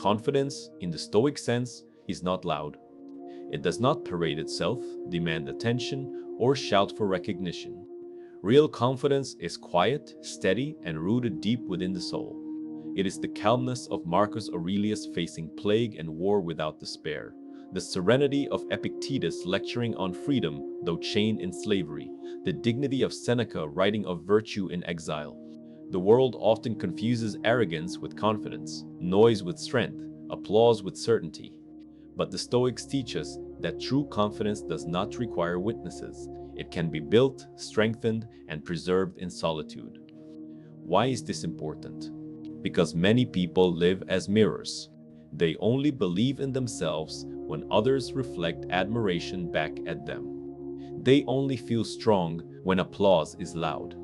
Confidence, in the Stoic sense, is not loud. It does not parade itself, demand attention, or shout for recognition. Real confidence is quiet, steady, and rooted deep within the soul. It is the calmness of Marcus Aurelius facing plague and war without despair, the serenity of Epictetus lecturing on freedom though chained in slavery, the dignity of Seneca writing of virtue in exile. The world often confuses arrogance with confidence, noise with strength, applause with certainty. But the Stoics teach us that true confidence does not require witnesses. It can be built, strengthened, and preserved in solitude. Why is this important? Because many people live as mirrors. They only believe in themselves when others reflect admiration back at them. They only feel strong when applause is loud.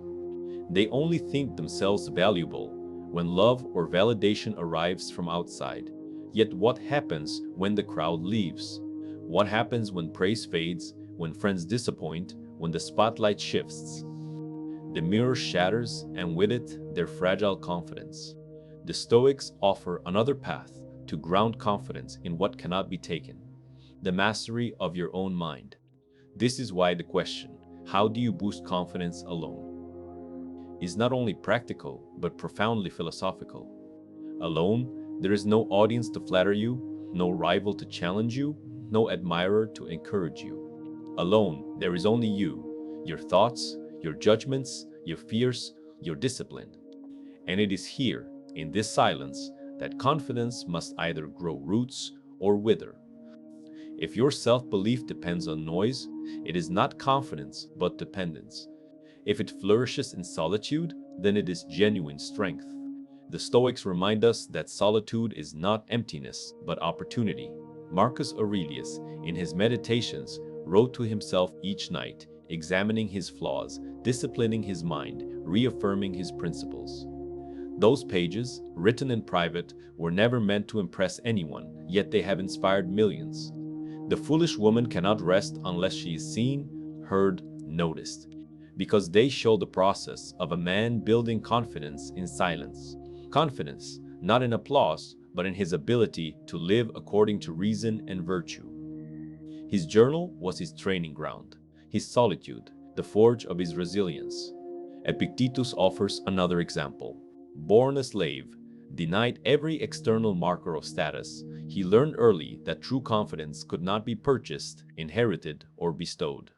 They only think themselves valuable when love or validation arrives from outside. Yet what happens when the crowd leaves? What happens when praise fades, when friends disappoint, when the spotlight shifts? The mirror shatters, and with it, their fragile confidence. The Stoics offer another path to ground confidence in what cannot be taken: the mastery of your own mind. This is why the question, how do you boost confidence alone, is not only practical, but profoundly philosophical. Alone, there is no audience to flatter you, no rival to challenge you, no admirer to encourage you. Alone, there is only you, your thoughts, your judgments, your fears, your discipline. And it is here, in this silence, that confidence must either grow roots or wither. If your self-belief depends on noise, it is not confidence but dependence. If it flourishes in solitude, then it is genuine strength. The Stoics remind us that solitude is not emptiness but opportunity. Marcus Aurelius, in his Meditations, wrote to himself each night, examining his flaws, disciplining his mind, reaffirming his principles. Those pages, written in private, were never meant to impress anyone, yet they have inspired millions. The foolish woman cannot rest unless she is seen, heard, noticed, because they show the process of a man building confidence in silence. Confidence, not in applause, but in his ability to live according to reason and virtue. His journal was his training ground, his solitude, the forge of his resilience. Epictetus offers another example. Born a slave, denied every external marker of status, he learned early that true confidence could not be purchased, inherited, or bestowed.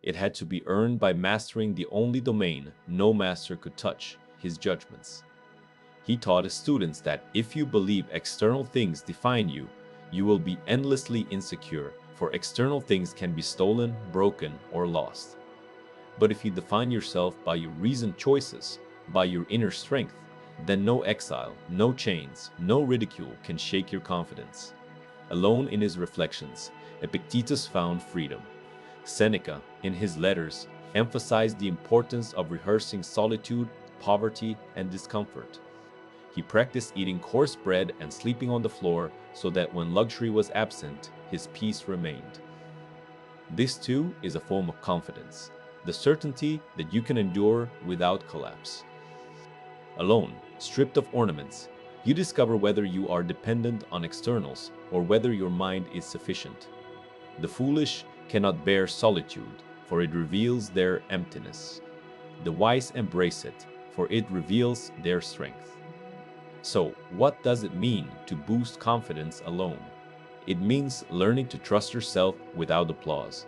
It had to be earned by mastering the only domain no master could touch, his judgments. He taught his students that if you believe external things define you, you will be endlessly insecure, for external things can be stolen, broken, or lost. But if you define yourself by your reasoned choices, by your inner strength, then no exile, no chains, no ridicule can shake your confidence. Alone in his reflections, Epictetus found freedom. Seneca, in his letters, emphasized the importance of rehearsing solitude, poverty, and discomfort. He practiced eating coarse bread and sleeping on the floor so that when luxury was absent, his peace remained. This too is a form of confidence, the certainty that you can endure without collapse. Alone, stripped of ornaments, you discover whether you are dependent on externals or whether your mind is sufficient. The foolish cannot bear solitude, for it reveals their emptiness. The wise embrace it, for it reveals their strength. So, what does it mean to boost confidence alone? It means learning to trust yourself without applause.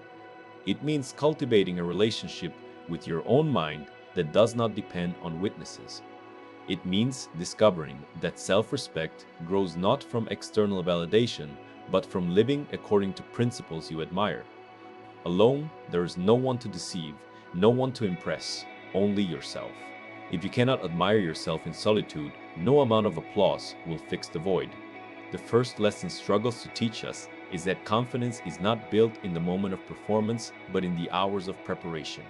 It means cultivating a relationship with your own mind that does not depend on witnesses. It means discovering that self-respect grows not from external validation, but from living according to principles you admire. Alone, there is no one to deceive, no one to impress, only yourself. If you cannot admire yourself in solitude, no amount of applause will fix the void. The first lesson struggles to teach us is that confidence is not built in the moment of performance, but in the hours of preparation.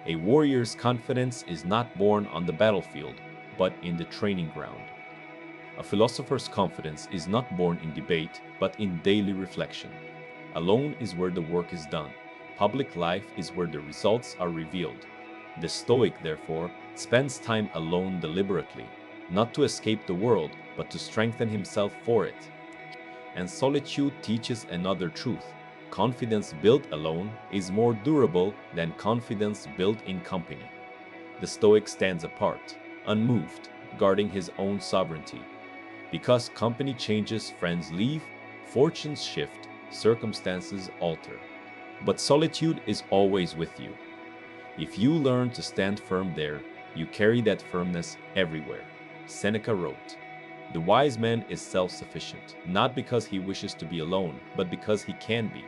A warrior's confidence is not born on the battlefield, but in the training ground. A philosopher's confidence is not born in debate, but in daily reflection. Alone is where the work is done. Public life is where the results are revealed. The Stoic, therefore, spends time alone deliberately. not to escape the world, but to strengthen himself for it. And solitude teaches another truth. Confidence built alone is more durable than confidence built in company. The Stoic stands apart, unmoved, guarding his own sovereignty. Because company changes, friends leave, fortunes shift, circumstances alter. But solitude is always with you. If you learn to stand firm there, you carry that firmness everywhere. Seneca wrote, "The wise man is self-sufficient, not because he wishes to be alone, but because he can be."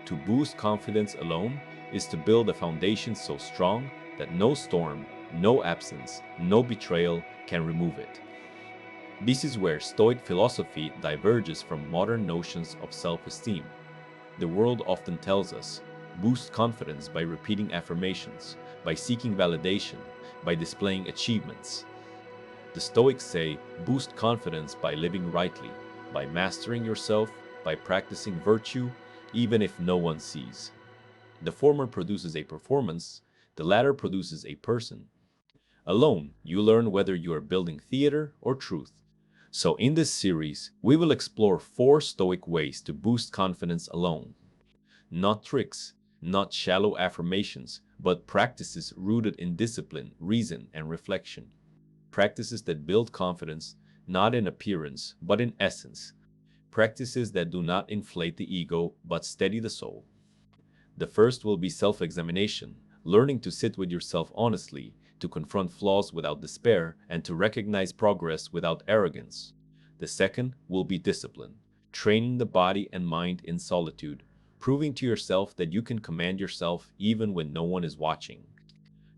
To boost confidence alone is to build a foundation so strong that no storm, no absence, no betrayal can remove it. This is where Stoic philosophy diverges from modern notions of self-esteem. The world often tells us, boost confidence by repeating affirmations, by seeking validation, by displaying achievements. The Stoics say, boost confidence by living rightly, by mastering yourself, by practicing virtue, even if no one sees. The former produces a performance, the latter produces a person. Alone, you learn whether you are building theater or truth. So in this series, we will explore 4 Stoic ways to boost confidence alone. Not tricks, not shallow affirmations, but practices rooted in discipline, reason, and reflection. Practices that build confidence, not in appearance, but in essence. Practices that do not inflate the ego, but steady the soul. The first will be self-examination, learning to sit with yourself honestly, to confront flaws without despair, and to recognize progress without arrogance. The second will be discipline, training the body and mind in solitude, proving to yourself that you can command yourself even when no one is watching.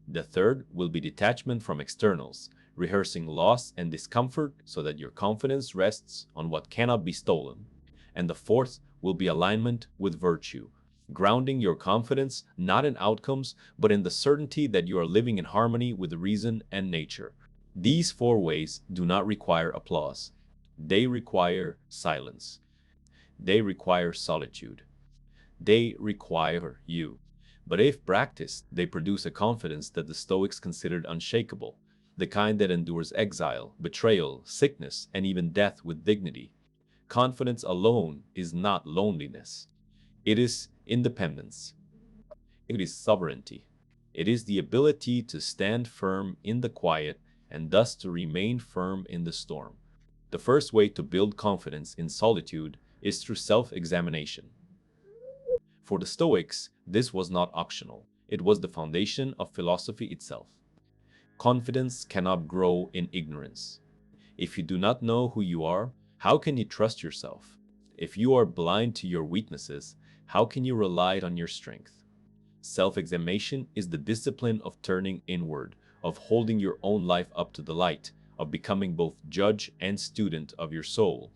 The third will be detachment from externals, rehearsing loss and discomfort so that your confidence rests on what cannot be stolen. And the fourth will be alignment with virtue, grounding your confidence not in outcomes, but in the certainty that you are living in harmony with reason and nature. These 4 ways do not require applause. They require silence. They require solitude. They require you. But if practiced, they produce a confidence that the Stoics considered unshakable, the kind that endures exile, betrayal, sickness, and even death with dignity. Confidence alone is not loneliness. It is independence. It is sovereignty. It is the ability to stand firm in the quiet and thus to remain firm in the storm. The first way to build confidence in solitude is through self-examination. For the Stoics, this was not optional. It was the foundation of philosophy itself. Confidence cannot grow in ignorance. If you do not know who you are, how can you trust yourself? If you are blind to your weaknesses, how can you rely on your strength? Self-examination is the discipline of turning inward, of holding your own life up to the light, of becoming both judge and student of your soul.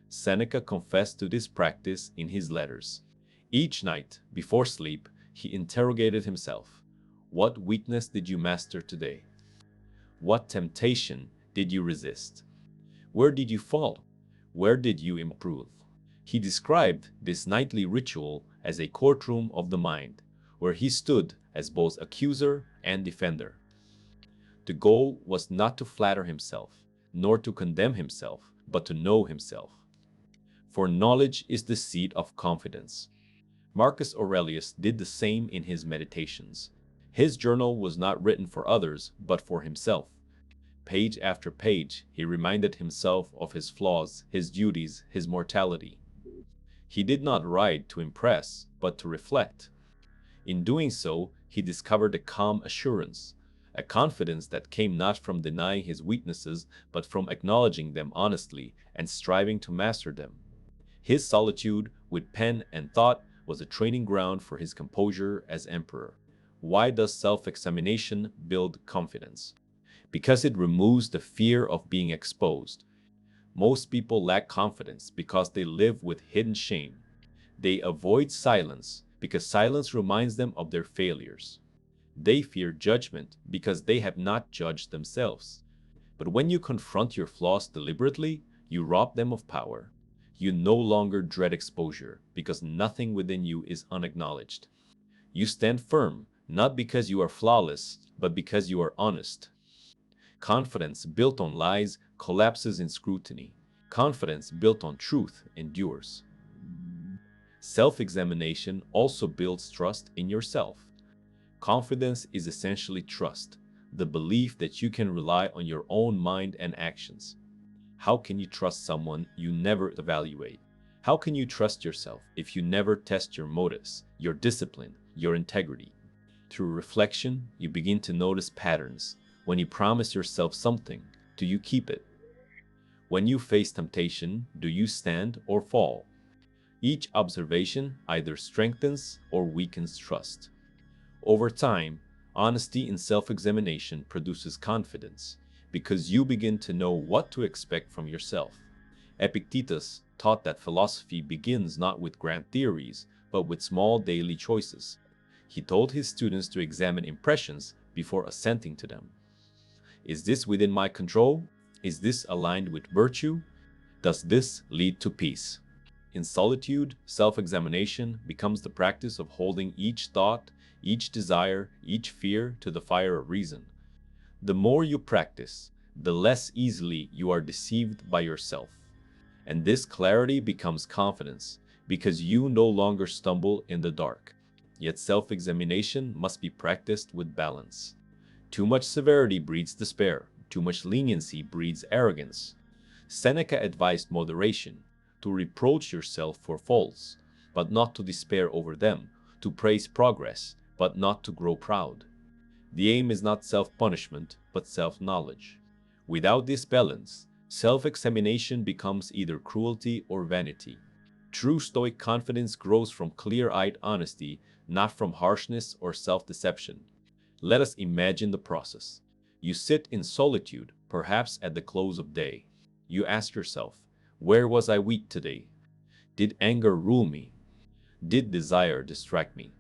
Seneca confessed to this practice in his letters. Each night, before sleep, he interrogated himself. What weakness did you master today? What temptation did you resist? Where did you fall? Where did you improve? He described this nightly ritual as a courtroom of the mind, where he stood as both accuser and defender. The goal was not to flatter himself, nor to condemn himself, but to know himself. For knowledge is the seat of confidence. Marcus Aurelius did the same in his meditations. His journal was not written for others, but for himself. Page after page, he reminded himself of his flaws, his duties, his mortality. He did not write to impress, but to reflect. In doing so, he discovered a calm assurance, a confidence that came not from denying his weaknesses, but from acknowledging them honestly and striving to master them. His solitude, with pen and thought, was a training ground for his composure as emperor. Why does self-examination build confidence? Because it removes the fear of being exposed. Most people lack confidence because they live with hidden shame. They avoid silence because silence reminds them of their failures. They fear judgment because they have not judged themselves. But when you confront your flaws deliberately, you rob them of power. You no longer dread exposure because nothing within you is unacknowledged. You stand firm, not because you are flawless, but because you are honest. Confidence built on lies collapses in scrutiny. Confidence built on truth endures. Self-examination also builds trust in yourself. Confidence is essentially trust, the belief that you can rely on your own mind and actions. How can you trust someone you never evaluate? How can you trust yourself if you never test your motives, your discipline, your integrity? Through reflection, you begin to notice patterns. When you promise yourself something, do you keep it? When you face temptation, do you stand or fall? Each observation either strengthens or weakens trust. Over time, honesty in self-examination produces confidence because you begin to know what to expect from yourself. Epictetus taught that philosophy begins not with grand theories, but with small daily choices. He told his students to examine impressions before assenting to them. Is this within my control? Is this aligned with virtue? Does this lead to peace? In solitude, self-examination becomes the practice of holding each thought, each desire, each fear to the fire of reason. The more you practice, the less easily you are deceived by yourself. And this clarity becomes confidence, because you no longer stumble in the dark. Yet self-examination must be practiced with balance. Too much severity breeds despair. Too much leniency breeds arrogance. Seneca advised moderation, to reproach yourself for faults, but not to despair over them, to praise progress, but not to grow proud. The aim is not self-punishment, but self-knowledge. Without this balance, self-examination becomes either cruelty or vanity. True Stoic confidence grows from clear-eyed honesty, not from harshness or self-deception. Let us imagine the process. You sit in solitude, perhaps at the close of day. You ask yourself, where was I weak today? Did anger rule me? Did desire distract me?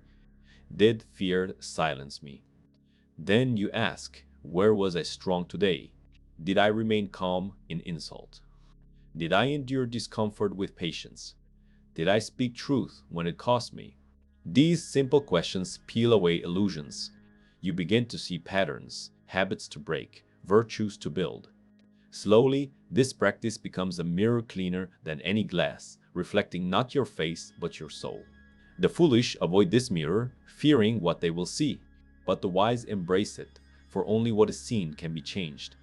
Did fear silence me? Then you ask, where was I strong today? Did I remain calm in insult? Did I endure discomfort with patience? Did I speak truth when it cost me? These simple questions peel away illusions. You begin to see patterns, habits to break, virtues to build. Slowly, this practice becomes a mirror cleaner than any glass, reflecting not your face but your soul. The foolish avoid this mirror, fearing what they will see, but the wise embrace it, for only what is seen can be changed.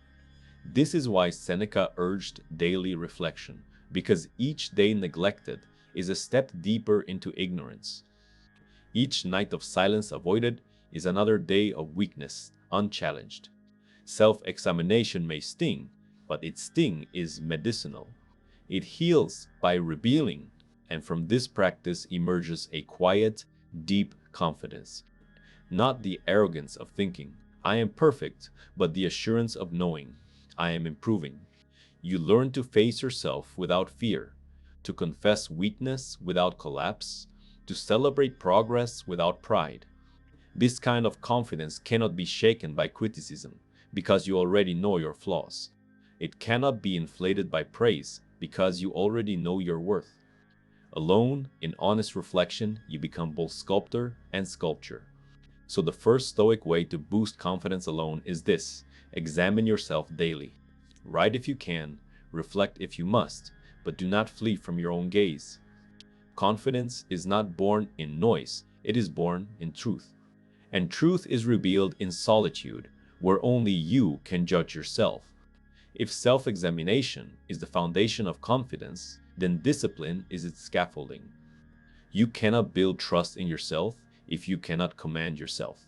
This is why Seneca urged daily reflection, because each day neglected is a step deeper into ignorance. Each night of silence avoided is another day of weakness unchallenged. Self-examination may sting, but its sting is medicinal. It heals by revealing, and from this practice emerges a quiet, deep confidence. Not the arrogance of thinking, I am perfect, but the assurance of knowing, I am improving. You learn to face yourself without fear, to confess weakness without collapse, to celebrate progress without pride. This kind of confidence cannot be shaken by criticism, because you already know your flaws. It cannot be inflated by praise, because you already know your worth. Alone, in honest reflection, you become both sculptor and sculpture. So the first Stoic way to boost confidence alone is this: examine yourself daily. Write if you can, reflect if you must, but do not flee from your own gaze. Confidence is not born in noise, it is born in truth. And truth is revealed in solitude, where only you can judge yourself. If self-examination is the foundation of confidence, then discipline is its scaffolding. You cannot build trust in yourself if you cannot command yourself.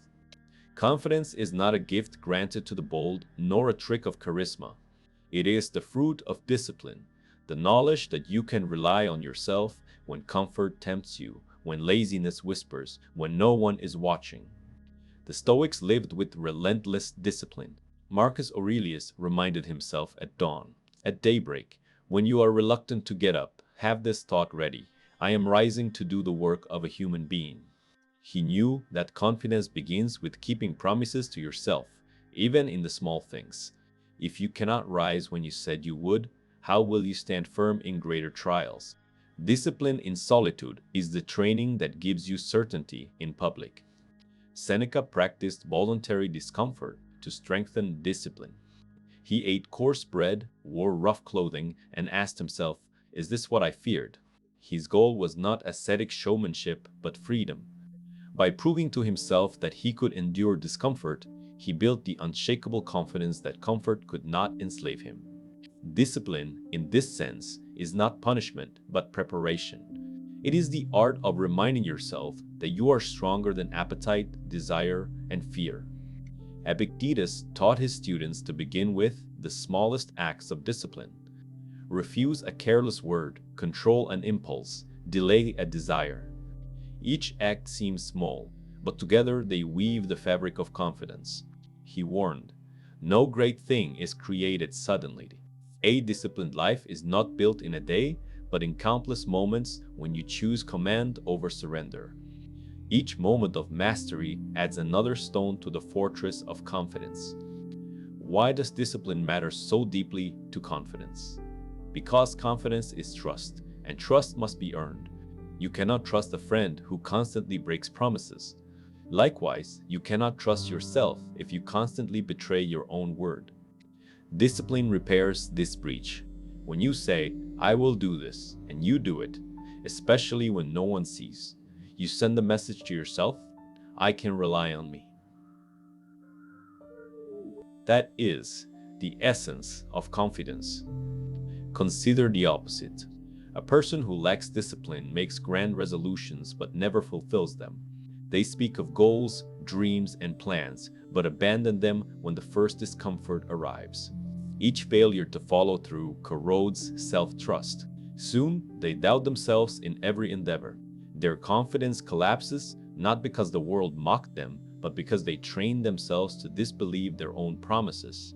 Confidence is not a gift granted to the bold, nor a trick of charisma. It is the fruit of discipline, the knowledge that you can rely on yourself when comfort tempts you, when laziness whispers, when no one is watching. The Stoics lived with relentless discipline. Marcus Aurelius reminded himself at dawn, at daybreak, when you are reluctant to get up, have this thought ready: I am rising to do the work of a human being. He knew that confidence begins with keeping promises to yourself, even in the small things. If you cannot rise when you said you would, how will you stand firm in greater trials? Discipline in solitude is the training that gives you certainty in public. Seneca practiced voluntary discomfort to strengthen discipline. He ate coarse bread, wore rough clothing, and asked himself, "Is this what I feared?" His goal was not ascetic showmanship, but freedom. By proving to himself that he could endure discomfort, he built the unshakable confidence that comfort could not enslave him. Discipline, in this sense, is not punishment, but preparation. It is the art of reminding yourself that you are stronger than appetite, desire, and fear. Epictetus taught his students to begin with the smallest acts of discipline. Refuse a careless word, control an impulse, delay a desire. Each act seems small, but together they weave the fabric of confidence. He warned, "No great thing is created suddenly. A disciplined life is not built in a day, but in countless moments when you choose command over surrender." Each moment of mastery adds another stone to the fortress of confidence. Why does discipline matter so deeply to confidence? Because confidence is trust, and trust must be earned. You cannot trust a friend who constantly breaks promises. Likewise, you cannot trust yourself if you constantly betray your own word. Discipline repairs this breach. When you say, "I will do this," and you do it, especially when no one sees, you send a message to yourself, "I can rely on me." That is the essence of confidence. Consider the opposite. A person who lacks discipline makes grand resolutions but never fulfills them. They speak of goals, dreams, and plans, but abandon them when the first discomfort arrives. Each failure to follow through corrodes self-trust. Soon, they doubt themselves in every endeavor. Their confidence collapses not because the world mocked them, but because they trained themselves to disbelieve their own promises.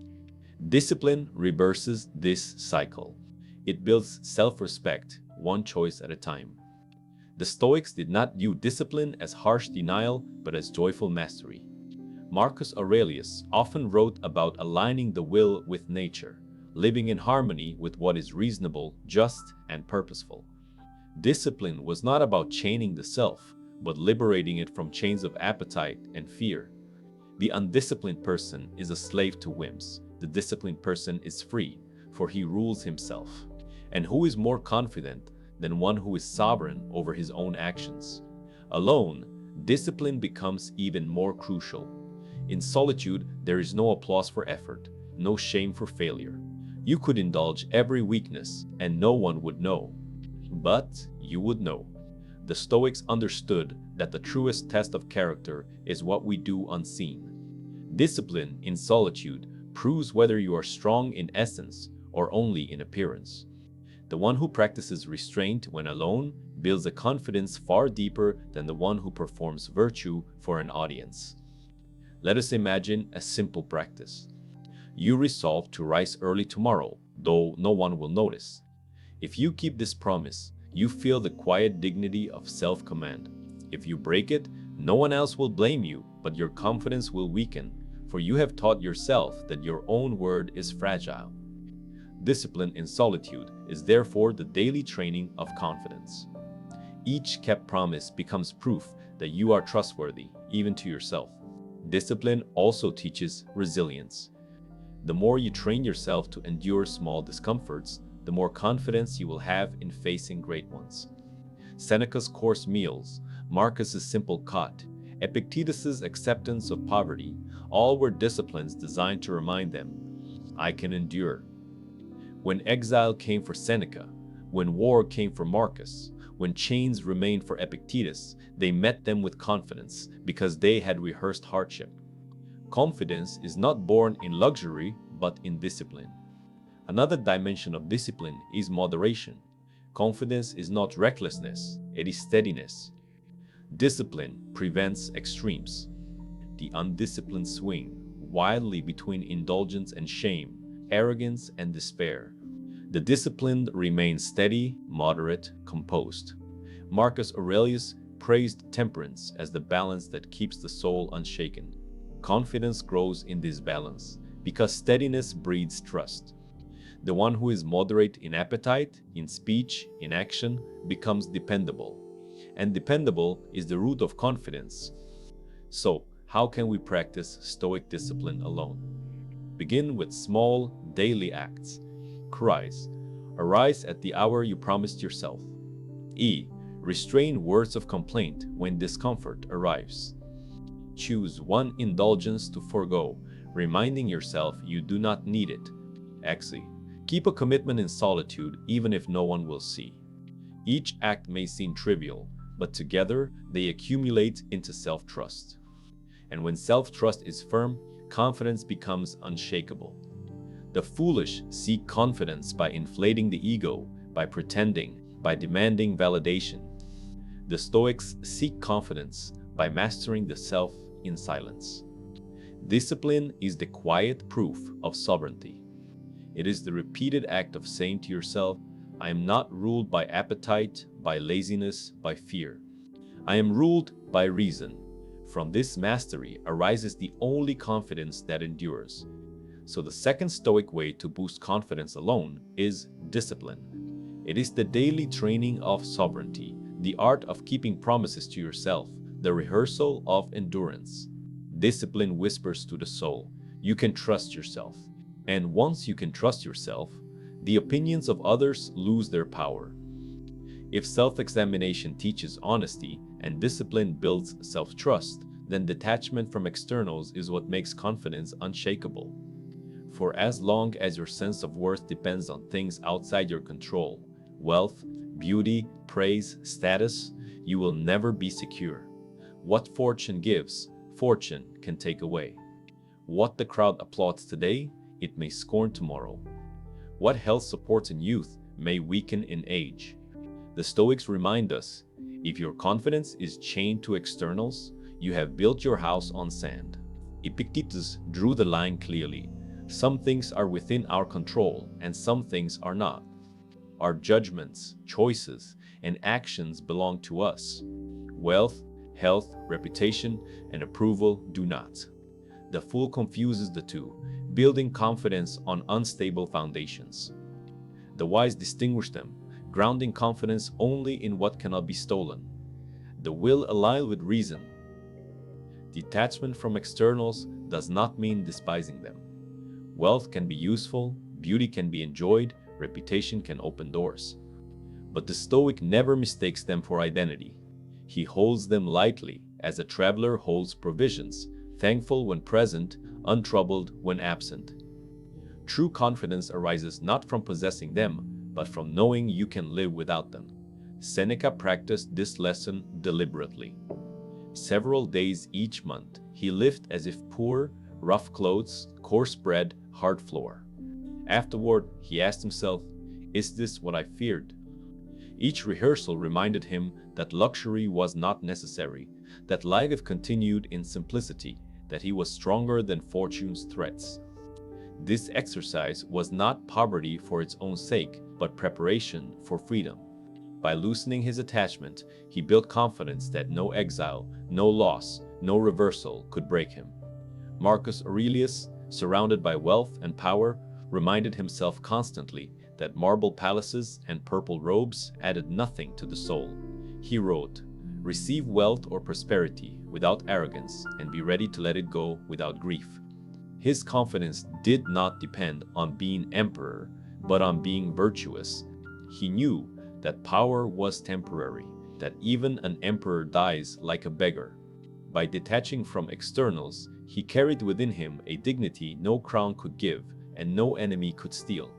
Discipline reverses this cycle. It builds self-respect, one choice at a time. The Stoics did not view discipline as harsh denial, but as joyful mastery. Marcus Aurelius often wrote about aligning the will with nature, living in harmony with what is reasonable, just, and purposeful. Discipline was not about chaining the self, but liberating it from chains of appetite and fear. The undisciplined person is a slave to whims. The disciplined person is free, for he rules himself. And who is more confident than one who is sovereign over his own actions? Alone, discipline becomes even more crucial. In solitude, there is no applause for effort, no shame for failure. You could indulge every weakness, and no one would know. But you would know. The Stoics understood that the truest test of character is what we do unseen. Discipline in solitude proves whether you are strong in essence or only in appearance. The one who practices restraint when alone builds a confidence far deeper than the one who performs virtue for an audience. Let us imagine a simple practice. You resolve to rise early tomorrow, though no one will notice. If you keep this promise, you feel the quiet dignity of self-command. If you break it, no one else will blame you, but your confidence will weaken, for you have taught yourself that your own word is fragile. Discipline in solitude is therefore the daily training of confidence. Each kept promise becomes proof that you are trustworthy, even to yourself. Discipline also teaches resilience. The more you train yourself to endure small discomforts, the more confidence you will have in facing great ones. Seneca's coarse meals, Marcus's simple cot, Epictetus's acceptance of poverty, all were disciplines designed to remind them, "I can endure." When exile came for Seneca, when war came for Marcus, when chains remained for Epictetus, they met them with confidence because they had rehearsed hardship. Confidence is not born in luxury, but in discipline. Another dimension of discipline is moderation. Confidence is not recklessness, it is steadiness. Discipline prevents extremes. The undisciplined swing wildly between indulgence and shame, arrogance and despair. The disciplined remain steady, moderate, composed. Marcus Aurelius praised temperance as the balance that keeps the soul unshaken. Confidence grows in this balance because steadiness breeds trust. The one who is moderate in appetite, in speech, in action, becomes dependable. And dependable is the root of confidence. So, how can we practice Stoic discipline alone? Begin with small, daily acts. Cries, arise at the hour you promised yourself. E. Restrain words of complaint when discomfort arrives. Choose one indulgence to forego, reminding yourself you do not need it. Xe. Keep a commitment in solitude even if no one will see. Each act may seem trivial, but together they accumulate into self-trust. And when self-trust is firm, confidence becomes unshakable. The foolish seek confidence by inflating the ego, by pretending, by demanding validation. The Stoics seek confidence by mastering the self in silence. Discipline is the quiet proof of sovereignty. It is the repeated act of saying to yourself, I am not ruled by appetite, by laziness, by fear. I am ruled by reason. From this mastery arises the only confidence that endures. So the second Stoic way to boost confidence alone is discipline. It is the daily training of sovereignty, the art of keeping promises to yourself, the rehearsal of endurance. Discipline whispers to the soul, you can trust yourself. And once you can trust yourself, the opinions of others lose their power. If self-examination teaches honesty and discipline builds self-trust, then detachment from externals is what makes confidence unshakable. For as long as your sense of worth depends on things outside your control, wealth, beauty, praise, status, you will never be secure. What fortune gives, fortune can take away. What the crowd applauds today, it may scorn tomorrow. What health supports in youth may weaken in age. The Stoics remind us, if your confidence is chained to externals, you have built your house on sand. Epictetus drew the line clearly. Some things are within our control and some things are not. Our judgments, choices, and actions belong to us. Wealth, health, reputation, and approval do not. The fool confuses the two, building confidence on unstable foundations. The wise distinguish them, grounding confidence only in what cannot be stolen. The will aligned with reason. Detachment from externals does not mean despising them. Wealth can be useful, beauty can be enjoyed, reputation can open doors. But the Stoic never mistakes them for identity. He holds them lightly, as a traveler holds provisions, thankful when present, untroubled when absent. True confidence arises not from possessing them, but from knowing you can live without them. Seneca practiced this lesson deliberately. Several days each month, he lived as if poor, rough clothes, coarse bread, hard floor. Afterward, he asked himself, is this what I feared? Each rehearsal reminded him that luxury was not necessary, that life continued in simplicity, that he was stronger than fortune's threats. This exercise was not poverty for its own sake, but preparation for freedom. By loosening his attachment, he built confidence that no exile, no loss, no reversal could break him. Marcus Aurelius, surrounded by wealth and power, reminded himself constantly that marble palaces and purple robes added nothing to the soul. He wrote, "Receive wealth or prosperity without arrogance and be ready to let it go without grief." His confidence did not depend on being emperor, but on being virtuous. He knew that power was temporary, that even an emperor dies like a beggar. By detaching from externals, he carried within him a dignity no crown could give and no enemy could steal.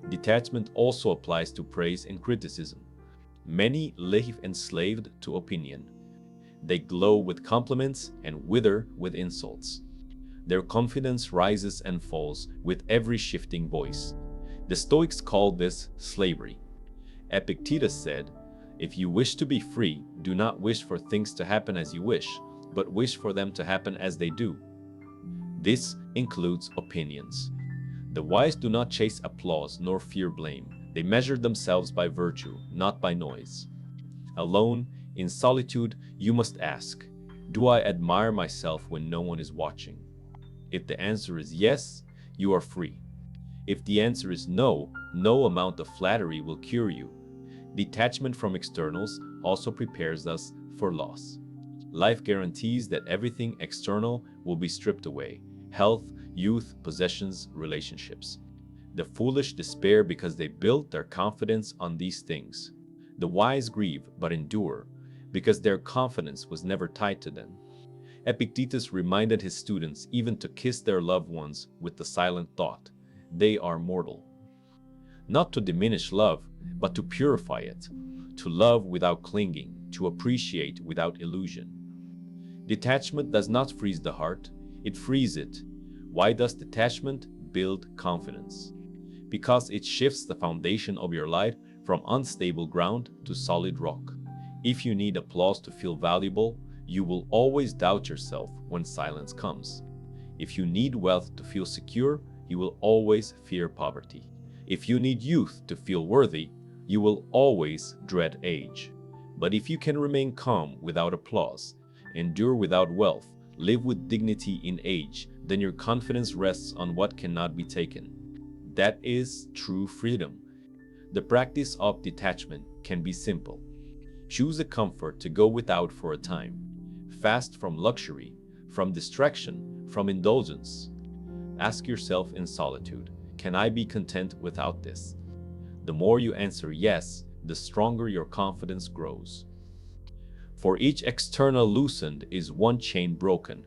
Detachment also applies to praise and criticism. Many live enslaved to opinion. They glow with compliments and wither with insults. Their confidence rises and falls with every shifting voice. The Stoics called this slavery. Epictetus said, "If you wish to be free, do not wish for things to happen as you wish, but wish for them to happen as they do." This includes opinions. The wise do not chase applause nor fear blame. They measure themselves by virtue, not by noise. Alone, in solitude, you must ask, do I admire myself when no one is watching? If the answer is yes, you are free. If the answer is no, no amount of flattery will cure you. Detachment from externals also prepares us for loss. Life guarantees that everything external will be stripped away: health, youth, possessions, relationships. The foolish despair because they built their confidence on these things. The wise grieve but endure because their confidence was never tied to them. Epictetus reminded his students even to kiss their loved ones with the silent thought, they are mortal. Not to diminish love, but to purify it, to love without clinging, to appreciate without illusion. Detachment does not freeze the heart, it frees it. Why does detachment build confidence? Because it shifts the foundation of your life from unstable ground to solid rock. If you need applause to feel valuable, you will always doubt yourself when silence comes. If you need wealth to feel secure, you will always fear poverty. If you need youth to feel worthy, you will always dread age. But if you can remain calm without applause, endure without wealth, live with dignity in age, then your confidence rests on what cannot be taken. That is true freedom. The practice of detachment can be simple. Choose a comfort to go without for a time. Fast from luxury, from distraction, from indulgence. Ask yourself in solitude, can I be content without this? The more you answer yes, the stronger your confidence grows. For each external loosened is one chain broken.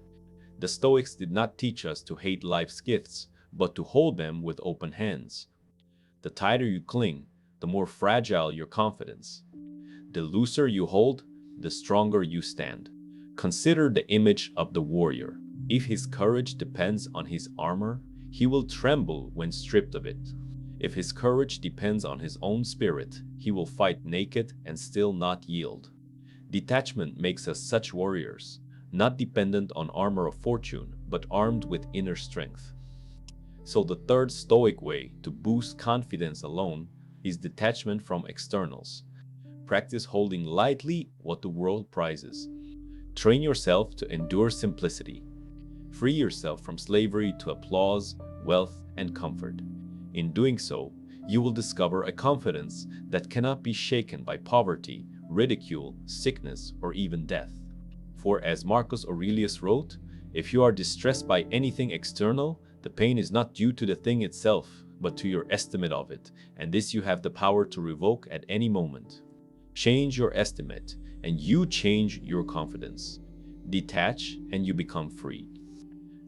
The Stoics did not teach us to hate life's gifts, but to hold them with open hands. The tighter you cling, the more fragile your confidence. The looser you hold, the stronger you stand. Consider the image of the warrior. If his courage depends on his armor, he will tremble when stripped of it. If his courage depends on his own spirit, he will fight naked and still not yield. Detachment makes us such warriors, not dependent on armor of fortune, but armed with inner strength. So the third Stoic way to boost confidence alone is detachment from externals. Practice holding lightly what the world prizes. Train yourself to endure simplicity. Free yourself from slavery to applause, wealth, and comfort. In doing so, you will discover a confidence that cannot be shaken by poverty, ridicule, sickness, or even death. For as Marcus Aurelius wrote, if you are distressed by anything external, the pain is not due to the thing itself, but to your estimate of it, and this you have the power to revoke at any moment. Change your estimate, and you change your confidence. Detach, and you become free.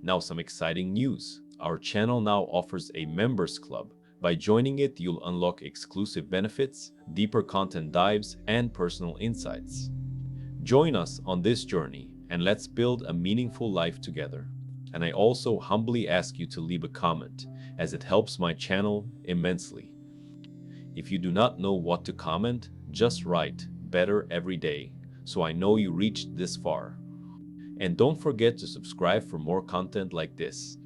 Now some exciting news. Our channel now offers a members club. By joining it, you'll unlock exclusive benefits, deeper content dives, and personal insights. Join us on this journey, and let's build a meaningful life together. And I also humbly ask you to leave a comment, as it helps my channel immensely. If you do not know what to comment, just write "better every day" so I know you reached this far. And don't forget to subscribe for more content like this.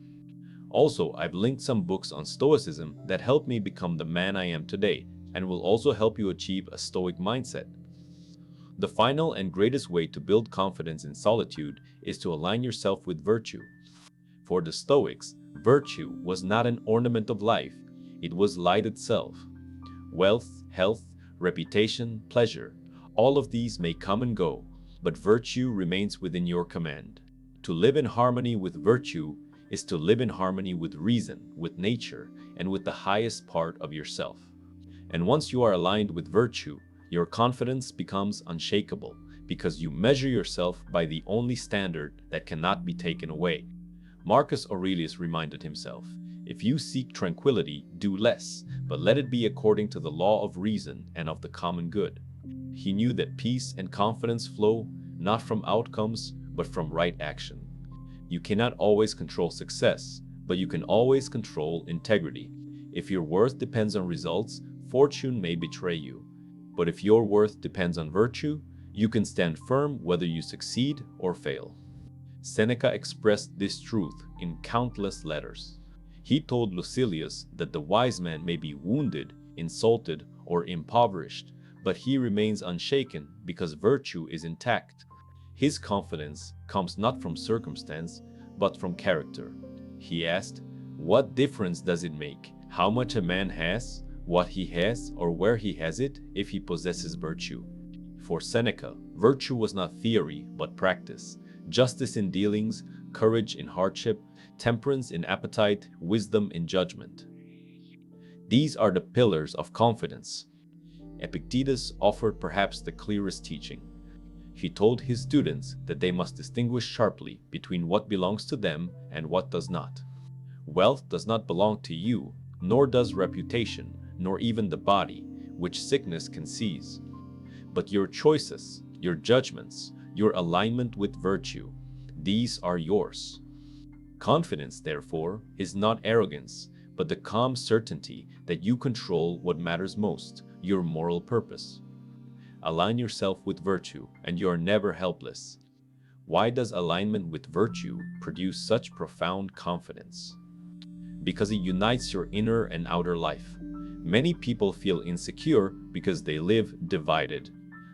Also, I've linked some books on Stoicism that helped me become the man I am today and will also help you achieve a Stoic mindset. The final and greatest way to build confidence in solitude is to align yourself with virtue. For the Stoics, virtue was not an ornament of life, it was light itself. Wealth, health, reputation, pleasure, all of these may come and go, but virtue remains within your command. To live in harmony with virtue is to live in harmony with reason, with nature, and with the highest part of yourself. And once you are aligned with virtue, your confidence becomes unshakable because you measure yourself by the only standard that cannot be taken away. Marcus Aurelius reminded himself, "If you seek tranquility, do less, but let it be according to the law of reason and of the common good." He knew that peace and confidence flow not from outcomes, but from right action. You cannot always control success, but you can always control integrity. If your worth depends on results, fortune may betray you. But if your worth depends on virtue, you can stand firm whether you succeed or fail. Seneca expressed this truth in countless letters. He told Lucilius that the wise man may be wounded, insulted, or impoverished, but he remains unshaken because virtue is intact. His confidence comes not from circumstance, but from character. He asked, "What difference does it make how much a man has, what he has, or where he has it, if he possesses virtue?" For Seneca, virtue was not theory, but practice. Justice in dealings, courage in hardship, temperance in appetite, wisdom in judgment. These are the pillars of confidence. Epictetus offered perhaps the clearest teaching. He told his students that they must distinguish sharply between what belongs to them and what does not. Wealth does not belong to you, nor does reputation, nor even the body, which sickness can seize. But your choices, your judgments, your alignment with virtue, these are yours. Confidence, therefore, is not arrogance, but the calm certainty that you control what matters most, your moral purpose. Align yourself with virtue, and you are never helpless. Why does alignment with virtue produce such profound confidence? Because it unites your inner and outer life. Many people feel insecure because they live divided.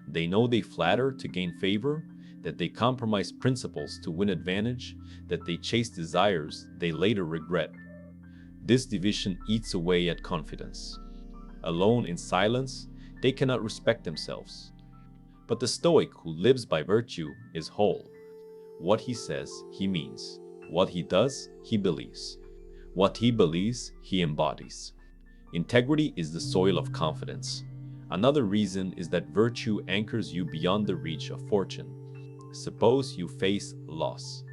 They know they flatter to gain favor, that they compromise principles to win advantage, that they chase desires they later regret. This division eats away at confidence. Alone in silence, they cannot respect themselves. But the Stoic who lives by virtue is whole. What he says, he means. What he does, he believes. What he believes, he embodies. Integrity is the soil of confidence. Another reason is that virtue anchors you beyond the reach of fortune. Suppose you face loss.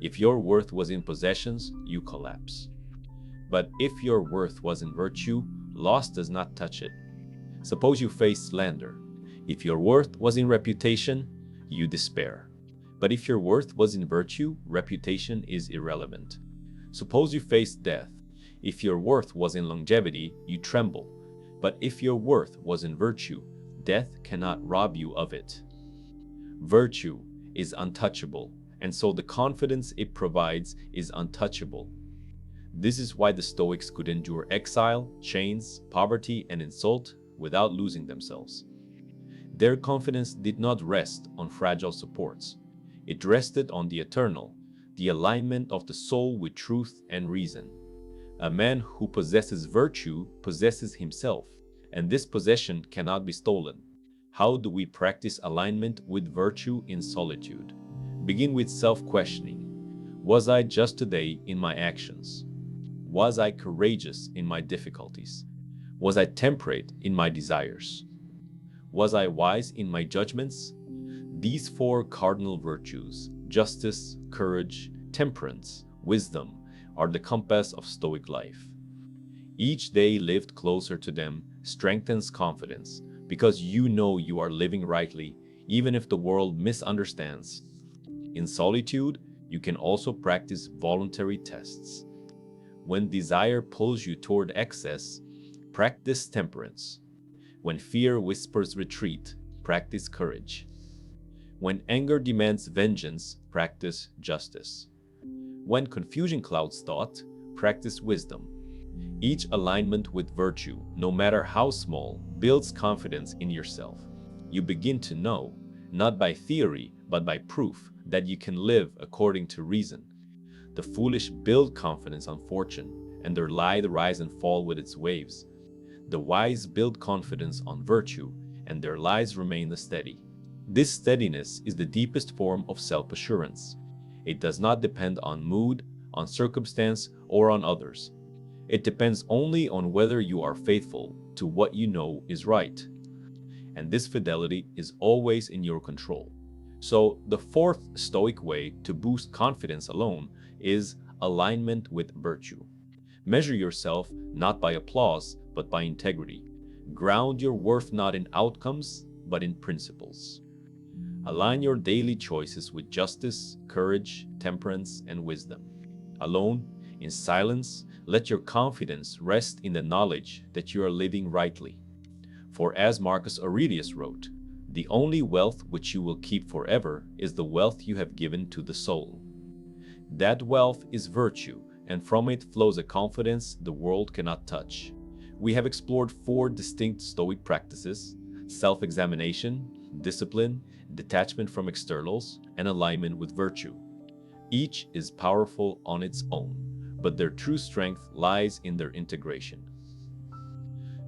If your worth was in possessions, you collapse. But if your worth was in virtue, loss does not touch it. Suppose you face slander. If your worth was in reputation, you despair. But if your worth was in virtue, reputation is irrelevant. Suppose you face death. If your worth was in longevity, you tremble. But if your worth was in virtue, death cannot rob you of it. Virtue is untouchable, and so the confidence it provides is untouchable. This is why the Stoics could endure exile, chains, poverty, and insult without losing themselves. Their confidence did not rest on fragile supports. It rested on the eternal, the alignment of the soul with truth and reason. A man who possesses virtue possesses himself, and this possession cannot be stolen. How do we practice alignment with virtue in solitude? Begin with self-questioning. Was I just today in my actions? Was I courageous in my difficulties? Was I temperate in my desires? Was I wise in my judgments? These four cardinal virtues, justice, courage, temperance, wisdom, are the compass of Stoic life. Each day lived closer to them strengthens confidence, because you know you are living rightly, even if the world misunderstands. In solitude, you can also practice voluntary tests. When desire pulls you toward excess, practice temperance. When fear whispers retreat, practice courage. When anger demands vengeance, practice justice. When confusion clouds thought, practice wisdom. Each alignment with virtue, no matter how small, builds confidence in yourself. You begin to know, not by theory, but by proof, that you can live according to reason. The foolish build confidence on fortune, and their lie rise and fall with its waves. The wise build confidence on virtue, and their lies remain steady. This steadiness is the deepest form of self-assurance. It does not depend on mood, on circumstance, or on others. It depends only on whether you are faithful to what you know is right. And this fidelity is always in your control. So, the fourth Stoic way to boost confidence alone is alignment with virtue. Measure yourself not by applause, but by integrity. Ground your worth not in outcomes, but in principles. Align your daily choices with justice, courage, temperance, and wisdom. Alone, in silence, let your confidence rest in the knowledge that you are living rightly. For as Marcus Aurelius wrote, the only wealth which you will keep forever is the wealth you have given to the soul. That wealth is virtue, and from it flows a confidence the world cannot touch. We have explored four distinct Stoic practices: self-examination, discipline, detachment from externals, and alignment with virtue. Each is powerful on its own, but their true strength lies in their integration.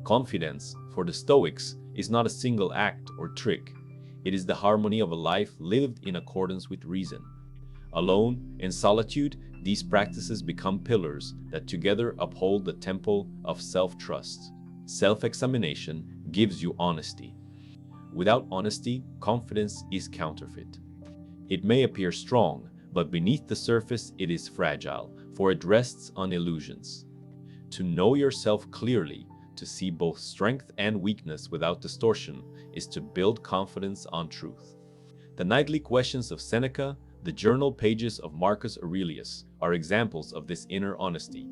Confidence, for the Stoics, is not a single act or trick. It is the harmony of a life lived in accordance with reason. Alone, in solitude, These practices become pillars that together uphold the temple of self-trust. Self-examination gives you honesty. Without honesty, confidence is counterfeit. It may appear strong, but beneath the surface it is fragile, for it rests on illusions. To know yourself clearly, to see both strength and weakness without distortion, is to build confidence on truth. The nightly questions of Seneca, the journal pages of Marcus Aurelius, are examples of this inner honesty.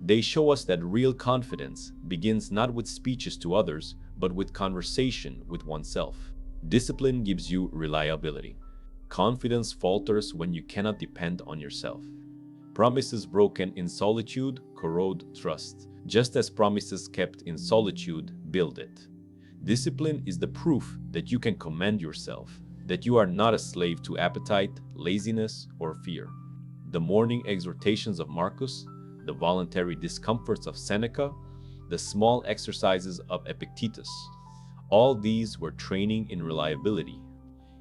They show us that real confidence begins not with speeches to others, but with conversation with oneself. Discipline gives you reliability. Confidence falters when you cannot depend on yourself. Promises broken in solitude corrode trust, just as promises kept in solitude build it. Discipline is the proof that you can command yourself, that you are not a slave to appetite, laziness, or fear. The morning exhortations of Marcus, the voluntary discomforts of Seneca, the small exercises of Epictetus, all these were training in reliability.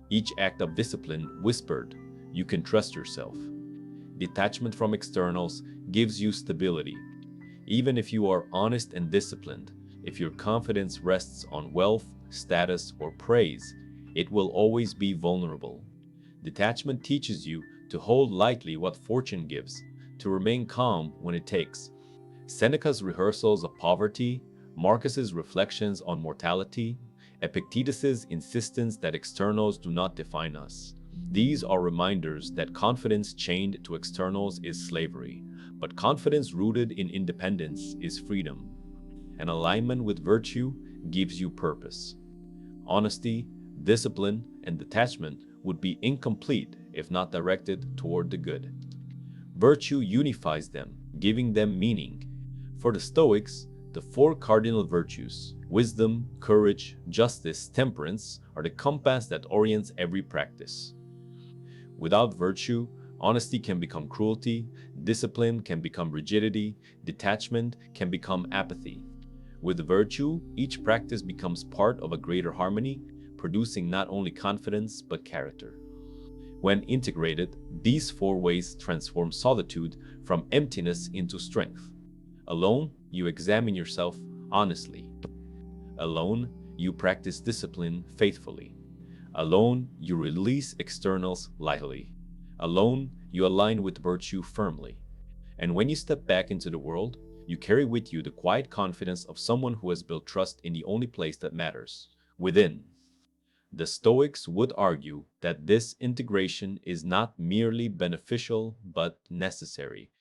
Each act of discipline whispered, "You can trust yourself." Detachment from externals gives you stability. Even if you are honest and disciplined, if your confidence rests on wealth, status, or praise, it will always be vulnerable. Detachment teaches you to hold lightly what fortune gives, to remain calm when it takes. Seneca's rehearsals of poverty, Marcus's reflections on mortality, Epictetus's insistence that externals do not define us. These are reminders that confidence chained to externals is slavery, but confidence rooted in independence is freedom. An alignment with virtue gives you purpose. Honesty, discipline, and detachment would be incomplete if not directed toward the good. Virtue unifies them, giving them meaning. For the Stoics, the four cardinal virtues, wisdom, courage, justice, temperance, are the compass that orients every practice. Without virtue, honesty can become cruelty, discipline can become rigidity, detachment can become apathy. With virtue, each practice becomes part of a greater harmony, producing not only confidence but character. When integrated, these four ways transform solitude from emptiness into strength. Alone, you examine yourself honestly. Alone, you practice discipline faithfully. Alone, you release externals lightly. Alone, you align with virtue firmly. And when you step back into the world, you carry with you the quiet confidence of someone who has built trust in the only place that matters, within. The Stoics would argue that this integration is not merely beneficial but necessary.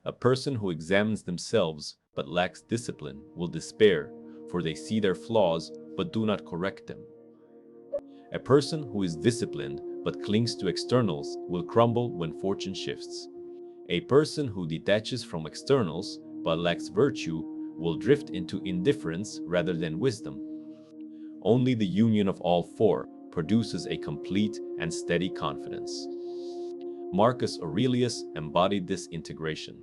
A person who examines themselves but lacks discipline will despair, for they see their flaws but do not correct them. A person who is disciplined but clings to externals will crumble when fortune shifts. A person who detaches from externals but lacks virtue will drift into indifference rather than wisdom. Only the union of all four produces a complete and steady confidence. Marcus Aurelius embodied this integration.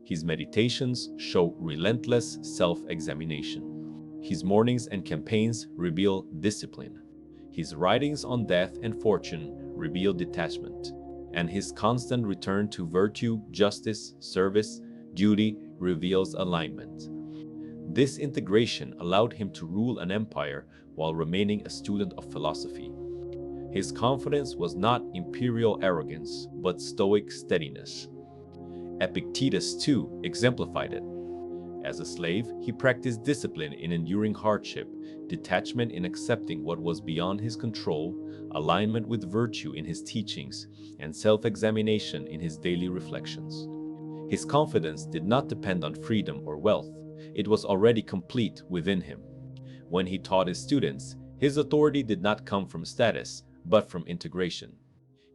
His meditations show relentless self-examination. His mornings and campaigns reveal discipline. His writings on death and fortune reveal detachment. And his constant return to virtue, justice, service, duty reveals alignment. This integration allowed him to rule an empire while remaining a student of philosophy. His confidence was not imperial arrogance, but stoic steadiness. Epictetus, too, exemplified it. As a slave, he practiced discipline in enduring hardship, detachment in accepting what was beyond his control, alignment with virtue in his teachings, and self-examination in his daily reflections. His confidence did not depend on freedom or wealth. It was already complete within him. When he taught his students, his authority did not come from status, but from integration.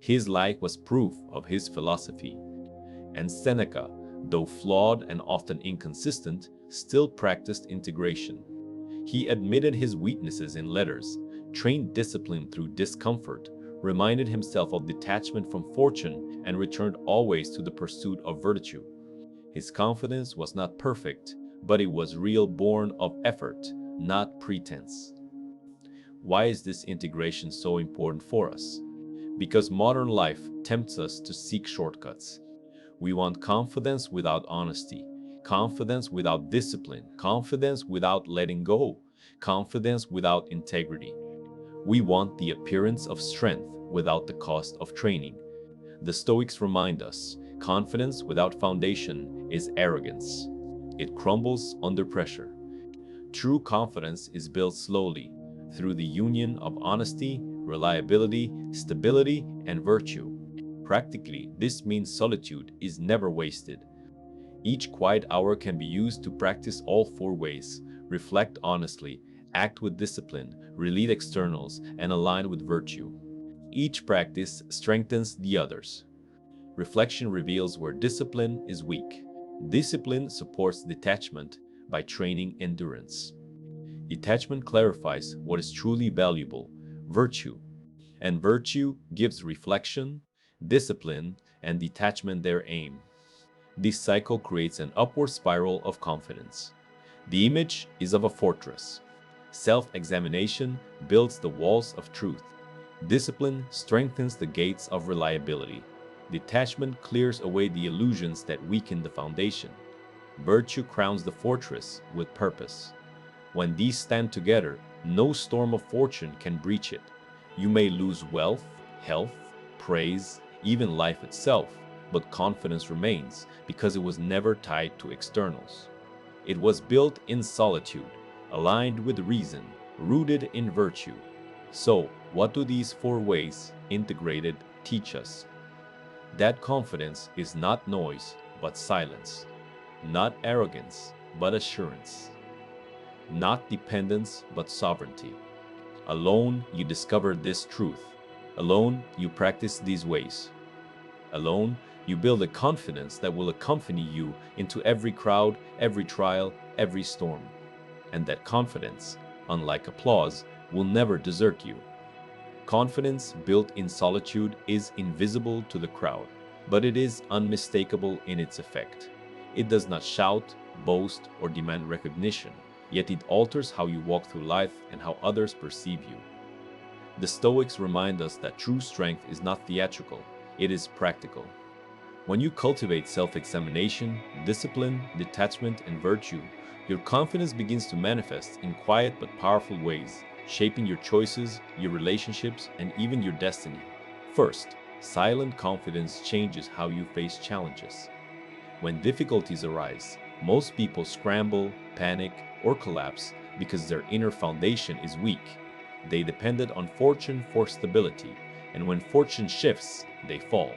His life was proof of his philosophy. And Seneca, though flawed and often inconsistent, still practiced integration. He admitted his weaknesses in letters, trained discipline through discomfort, reminded himself of detachment from fortune, and returned always to the pursuit of virtue. His confidence was not perfect, but it was real, born of effort, not pretense. Why is this integration so important for us? Because modern life tempts us to seek shortcuts. We want confidence without honesty, confidence without discipline, confidence without letting go, confidence without integrity. We want the appearance of strength without the cost of training. The Stoics remind us, confidence without foundation is arrogance. It crumbles under pressure. True confidence is built slowly, through the union of honesty, reliability, stability, and virtue. Practically, this means solitude is never wasted. Each quiet hour can be used to practice all four ways: reflect honestly, act with discipline, relieve externals, and align with virtue. Each practice strengthens the others. Reflection reveals where discipline is weak. Discipline supports detachment by training endurance. Detachment clarifies what is truly valuable, virtue, and virtue gives reflection, discipline, and detachment their aim. This cycle creates an upward spiral of confidence. The image is of a fortress. Self-examination builds the walls of truth. Discipline strengthens the gates of reliability. Detachment clears away the illusions that weaken the foundation. Virtue crowns the fortress with purpose. When these stand together, no storm of fortune can breach it. You may lose wealth, health, praise, even life itself, but confidence remains because it was never tied to externals. It was built in solitude, aligned with reason, rooted in virtue. So, what do these four ways, integrated, teach us? That confidence is not noise, but silence. Not arrogance, but assurance. Not dependence, but sovereignty. Alone, you discover this truth. Alone, you practice these ways. Alone, you build a confidence that will accompany you into every crowd, every trial, every storm. And that confidence, unlike applause, will never desert you. Confidence built in solitude is invisible to the crowd, but it is unmistakable in its effect. It does not shout, boast, or demand recognition, yet it alters how you walk through life and how others perceive you. The Stoics remind us that true strength is not theatrical, it is practical. When you cultivate self-examination, discipline, detachment, and virtue, your confidence begins to manifest in quiet but powerful ways, shaping your choices, your relationships, and even your destiny. First, silent confidence changes how you face challenges. When difficulties arise, most people scramble, panic, or collapse because their inner foundation is weak. They depended on fortune for stability, and when fortune shifts, they fall.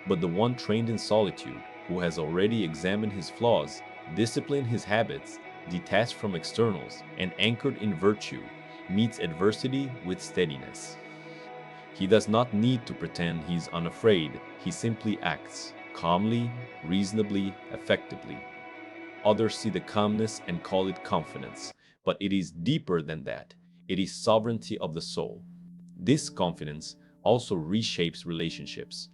But the one trained in solitude, who has already examined his flaws, disciplined his habits, detached from externals, and anchored in virtue, meets adversity with steadiness. He does not need to pretend he's unafraid, he simply acts, calmly, reasonably, effectively. Others see the calmness and call it confidence, but it is deeper than that. It is sovereignty of the soul. This confidence also reshapes relationships.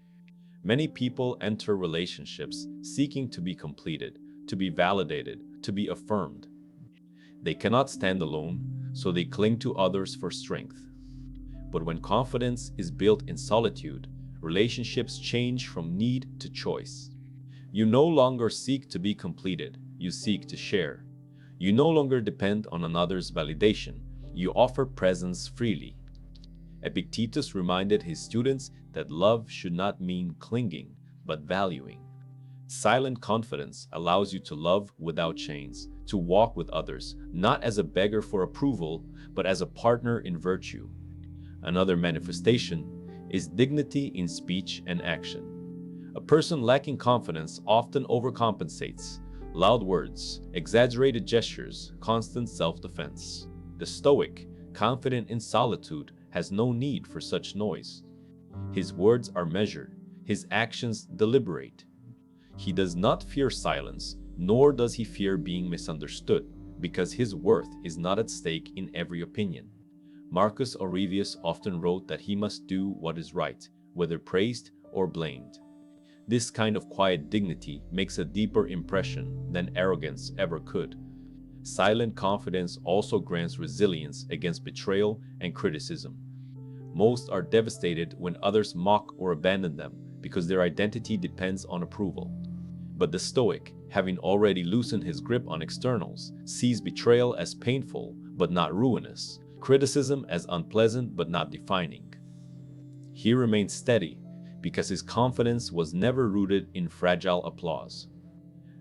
Many people enter relationships seeking to be completed, to be validated, to be affirmed. They cannot stand alone, so they cling to others for strength. But when confidence is built in solitude, relationships change from need to choice. You no longer seek to be completed, you seek to share. You no longer depend on another's validation, you offer presence freely. Epictetus reminded his students that love should not mean clinging, but valuing. Silent confidence allows you to love without chains, to walk with others, not as a beggar for approval, but as a partner in virtue. Another manifestation is dignity in speech and action. A person lacking confidence often overcompensates. Loud words, exaggerated gestures, constant self-defense. The Stoic, confident in solitude, has no need for such noise. His words are measured, his actions deliberate. He does not fear silence, nor does he fear being misunderstood, because his worth is not at stake in every opinion. Marcus Aurelius often wrote that he must do what is right, whether praised or blamed. This kind of quiet dignity makes a deeper impression than arrogance ever could. Silent confidence also grants resilience against betrayal and criticism. Most are devastated when others mock or abandon them, because their identity depends on approval. But the Stoic, having already loosened his grip on externals, sees betrayal as painful but not ruinous, criticism as unpleasant but not defining. He remained steady because his confidence was never rooted in fragile applause.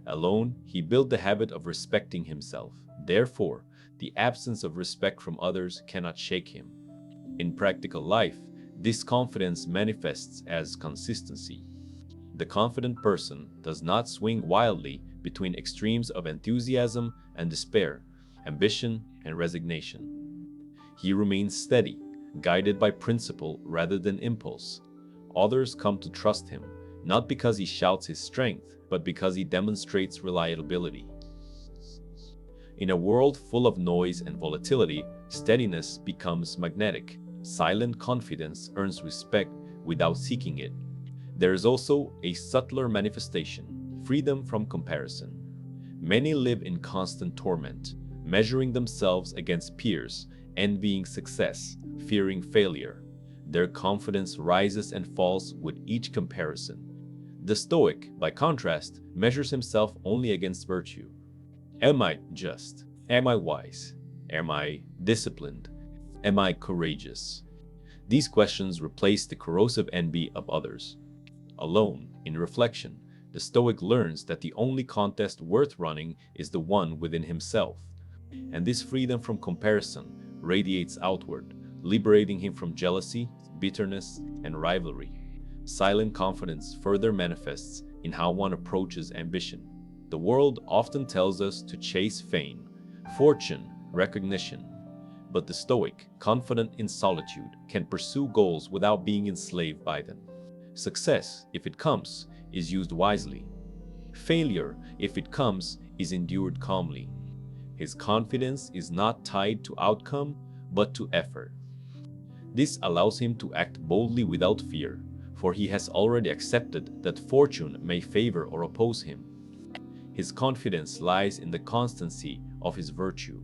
Alone, he built the habit of respecting himself. Therefore, the absence of respect from others cannot shake him. In practical life, this confidence manifests as consistency. The confident person does not swing wildly between extremes of enthusiasm and despair, ambition and resignation. He remains steady, guided by principle rather than impulse. Others come to trust him, not because he shouts his strength, but because he demonstrates reliability. In a world full of noise and volatility, steadiness becomes magnetic. Silent confidence earns respect without seeking it. There is also a subtler manifestation, freedom from comparison. Many live in constant torment, measuring themselves against peers, envying success, fearing failure. Their confidence rises and falls with each comparison. The Stoic, by contrast, measures himself only against virtue. Am I just? Am I wise? Am I disciplined? Am I courageous? These questions replace the corrosive envy of others. Alone, in reflection, the Stoic learns that the only contest worth running is the one within himself. And this freedom from comparison radiates outward, liberating him from jealousy, bitterness, and rivalry. Silent confidence further manifests in how one approaches ambition. The world often tells us to chase fame, fortune, recognition. But the Stoic, confident in solitude, can pursue goals without being enslaved by them. Success, if it comes, is used wisely. Failure, if it comes, is endured calmly. His confidence is not tied to outcome, but to effort. This allows him to act boldly without fear, for he has already accepted that fortune may favor or oppose him. His confidence lies in the constancy of his virtue,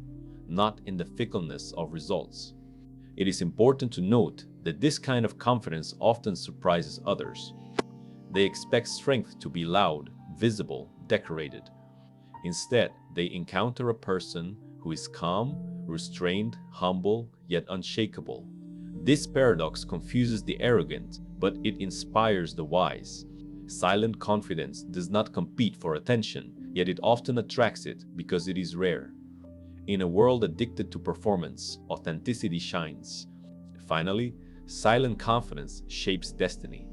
not in the fickleness of results. It is important to note that this kind of confidence often surprises others. They expect strength to be loud, visible, decorated. Instead, they encounter a person who is calm, restrained, humble, yet unshakable. This paradox confuses the arrogant, but it inspires the wise. Silent confidence does not compete for attention, yet it often attracts it because it is rare. In a world addicted to performance, authenticity shines. Finally, silent confidence shapes destiny.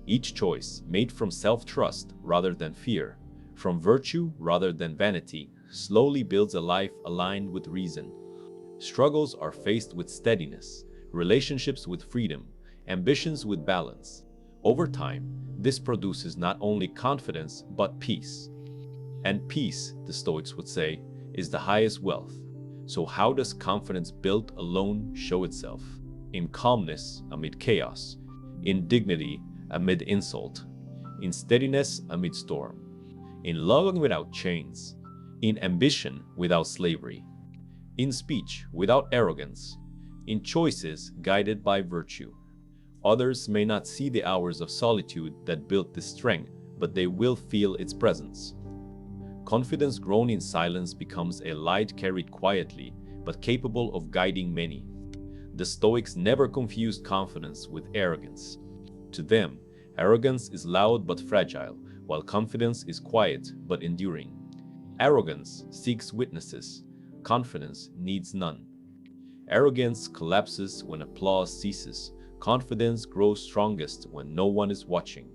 Each choice, made from self-trust rather than fear, from virtue rather than vanity, slowly builds a life aligned with reason. Struggles are faced with steadiness, relationships with freedom, ambitions with balance. Over time, this produces not only confidence but peace. And peace, the Stoics would say, is the highest wealth. So how does confidence built alone show itself? In calmness amid chaos, in dignity amid insult, in steadiness amid storm, in love without chains, in ambition without slavery, in speech without arrogance, in choices guided by virtue. Others may not see the hours of solitude that built this strength, but they will feel its presence. Confidence grown in silence becomes a light carried quietly, but capable of guiding many. The Stoics never confused confidence with arrogance. To them, arrogance is loud but fragile, while confidence is quiet but enduring. Arrogance seeks witnesses. Confidence needs none. Arrogance collapses when applause ceases. Confidence grows strongest when no one is watching.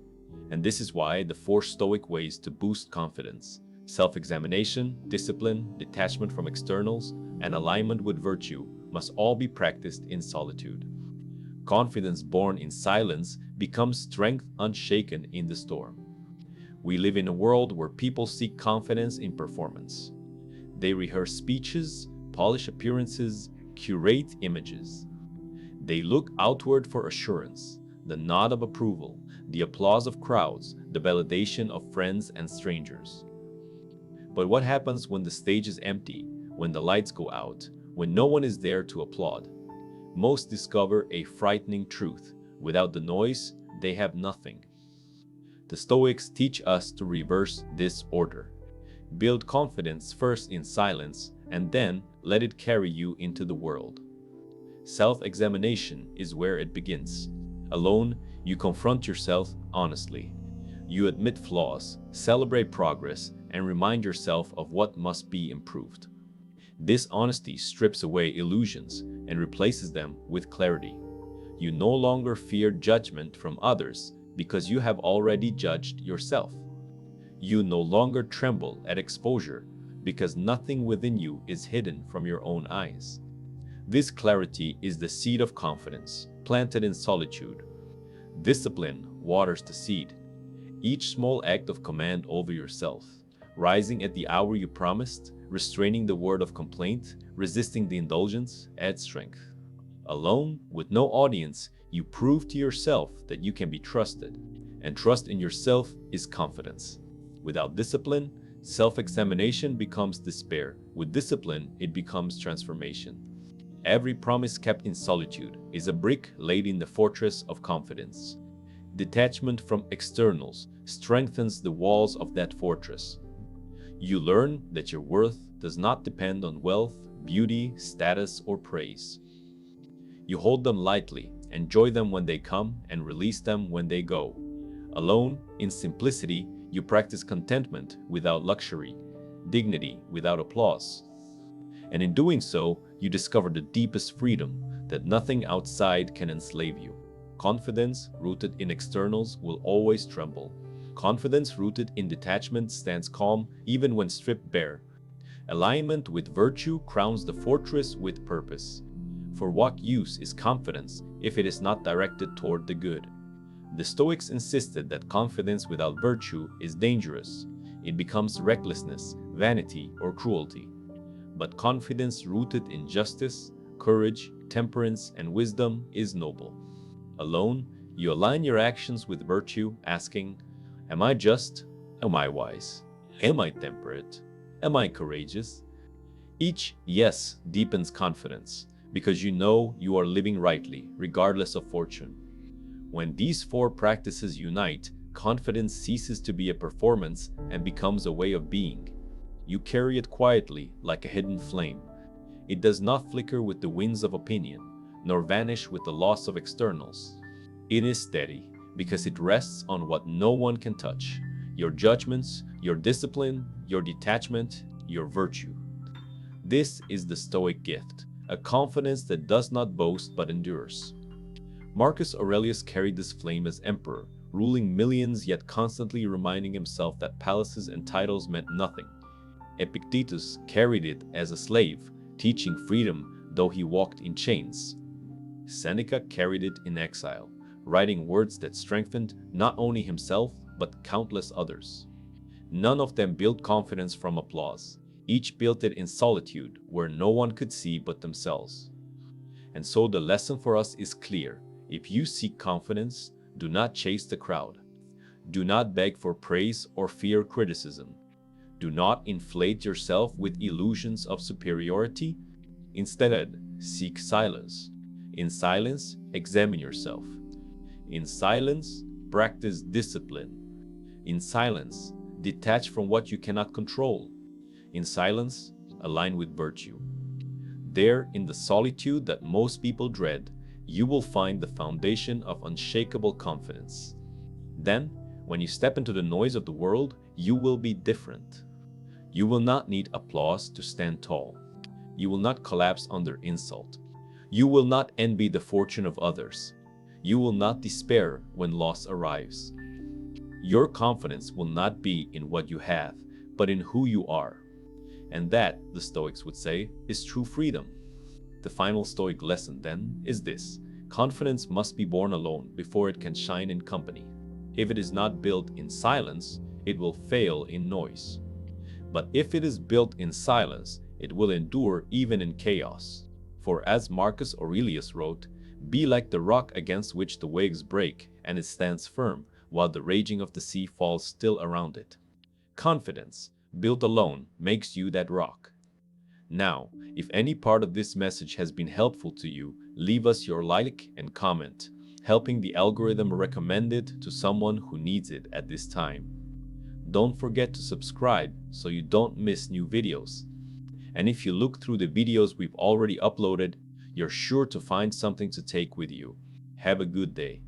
And this is why the 4 Stoic ways to boost confidence: self-examination, discipline, detachment from externals, and alignment with virtue must all be practiced in solitude. Confidence born in silence becomes strength unshaken in the storm. We live in a world where people seek confidence in performance. They rehearse speeches, polish appearances, curate images. They look outward for assurance, the nod of approval, the applause of crowds, the validation of friends and strangers. But what happens when the stage is empty, when the lights go out, when no one is there to applaud? Most discover a frightening truth: without the noise, they have nothing. The Stoics teach us to reverse this order. Build confidence first in silence and then let it carry you into the world. Self-examination is where it begins. Alone, you confront yourself honestly. You admit flaws, celebrate progress, and remind yourself of what must be improved. This honesty strips away illusions and replaces them with clarity. You no longer fear judgment from others because you have already judged yourself. You no longer tremble at exposure because nothing within you is hidden from your own eyes. This clarity is the seed of confidence, planted in solitude. Discipline waters the seed. Each small act of command over yourself, rising at the hour you promised, restraining the word of complaint, resisting the indulgence, adds strength. Alone, with no audience, you prove to yourself that you can be trusted, and trust in yourself is confidence. Without discipline, self-examination becomes despair. With discipline, it becomes transformation. Every promise kept in solitude is a brick laid in the fortress of confidence. Detachment from externals strengthens the walls of that fortress. You learn that your worth does not depend on wealth, beauty, status, or praise. You hold them lightly, enjoy them when they come, and release them when they go. Alone, in simplicity, you practice contentment without luxury, dignity without applause. And in doing so, you discover the deepest freedom, that nothing outside can enslave you. Confidence rooted in externals will always tremble. Confidence rooted in detachment stands calm even when stripped bare. Alignment with virtue crowns the fortress with purpose. For what use is confidence if it is not directed toward the good? The Stoics insisted that confidence without virtue is dangerous. It becomes recklessness, vanity, or cruelty. But confidence rooted in justice, courage, temperance, and wisdom is noble. Alone, you align your actions with virtue, asking, am I just? Am I wise? Am I temperate? Am I courageous? Each yes deepens confidence, because you know you are living rightly, regardless of fortune. When these four practices unite, confidence ceases to be a performance and becomes a way of being. You carry it quietly, like a hidden flame. It does not flicker with the winds of opinion, nor vanish with the loss of externals. It is steady, because it rests on what no one can touch: your judgments, your discipline, your detachment, your virtue. This is the Stoic gift, a confidence that does not boast but endures. Marcus Aurelius carried this flame as emperor, ruling millions yet constantly reminding himself that palaces and titles meant nothing. Epictetus carried it as a slave, teaching freedom though he walked in chains. Seneca carried it in exile, writing words that strengthened not only himself but countless others. None of them built confidence from applause. Each built it in solitude, where no one could see but themselves. And so the lesson for us is clear. If you seek confidence, do not chase the crowd. Do not beg for praise or fear criticism. Do not inflate yourself with illusions of superiority. Instead, seek silence. In silence, examine yourself. In silence, practice discipline. In silence, detach from what you cannot control. In silence, align with virtue. There, in the solitude that most people dread, you will find the foundation of unshakable confidence. Then, when you step into the noise of the world, you will be different. You will not need applause to stand tall. You will not collapse under insult. You will not envy the fortune of others. You will not despair when loss arrives. Your confidence will not be in what you have, but in who you are. And that, the Stoics would say, is true freedom. The final Stoic lesson, then, is this: confidence must be born alone before it can shine in company. If it is not built in silence, it will fail in noise. But if it is built in silence, it will endure even in chaos. For as Marcus Aurelius wrote, "Be like the rock against which the waves break, and it stands firm, while the raging of the sea falls still around it." Confidence, built alone, makes you that rock. Now, if any part of this message has been helpful to you, leave us your like and comment. helping the algorithm recommend it to someone who needs it at this time. Don't forget to subscribe so you don't miss new videos. And if you look through the videos we've already uploaded, you're sure to find something to take with you. Have a good day.